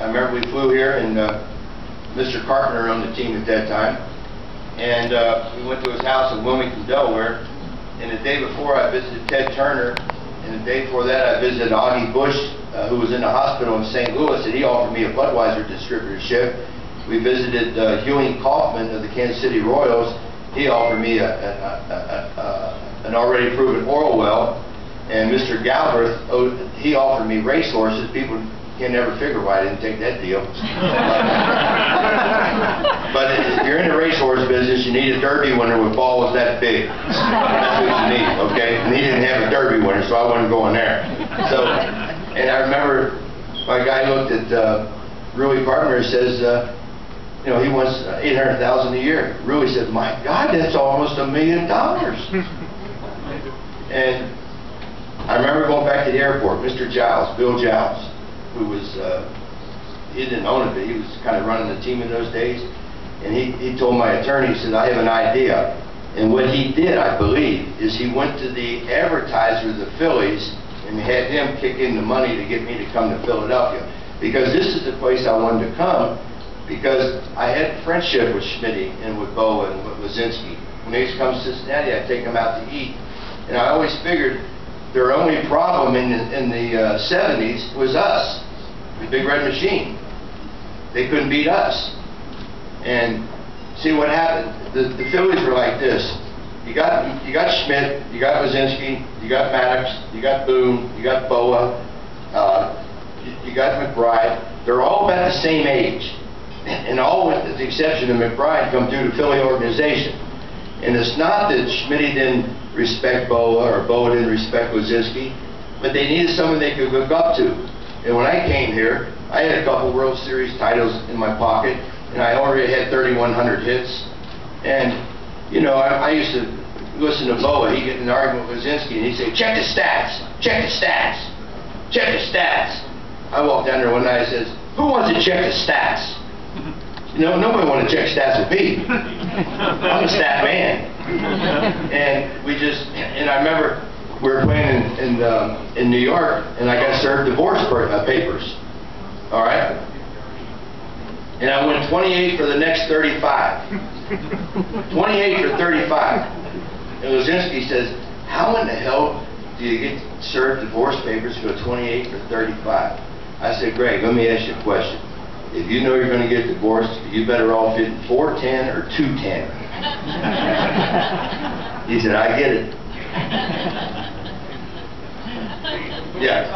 I remember we flew here, and Mr. Carpenter owned the team at that time, and we went to his house in Wilmington, Delaware, and the day before I visited Ted Turner, and the day before that I visited Augie Bush, who was in the hospital in St. Louis, and he offered me a Budweiser distributorship. We visited Ewing Kaufman of the Kansas City Royals. He offered me an already proven oil well, and Mr. Galbraith, he offered me racehorses. People can never figure why I didn't take that deal. But if you're in the racehorse business, you need a Derby winner with balls that big. That's what you need, okay? And he didn't have a Derby winner, so I wasn't going there. So, and I remember my guy looked at Rui Carpenter and says, you know, he wants $800,000 a year. Rui said, "My God, that's almost $1 million." And I remember going back to the airport. Mr. Giles, Bill Giles, who was, he didn't own it, but he was kind of running the team in those days. And he told my attorney, he said, "I have an idea." And what he did, I believe, is he went to the advertiser of the Phillies and had him kick in the money to get me to come to Philadelphia. Because this is the place I wanted to come, because I had friendship with Schmitty and with Boa and with Lazinski. When they used to come to Cincinnati, I'd take them out to eat. And I always figured their only problem in the 70s was us, the Big Red Machine. They couldn't beat us. And see what happened. The Phillies were like this. You got Schmidt, you got Lazinski, you got Maddox, you got Boone, you got Boa, you got McBride. They're all about the same age. And all, with the exception of McBride, come through the Philly organization. And it's not that Schmitty didn't respect Boa or Boa didn't respect Lazinski, but they needed someone they could look up to. And when I came here, I had a couple World Series titles in my pocket, and I already had 3,100 hits. And, you know, I used to listen to Boa. He'd get in an argument with Lazinski, and he'd say, "Check the stats, check the stats, check the stats." I walked down there one night and says, "Who wants to check the stats?" You know, nobody wanted to check stats with me. I'm a stat man. And and I remember we were playing in New York, and I got served divorce papers. All right? And I went 28 for the next 35. 28 for 35. And Lazinski says, "How in the hell do you get served divorce papers to go 28 for 35? I said, "Greg, let me ask you a question. If you know you're going to get divorced, you better off hitting 410 or 210. He said, "I get it." Yeah.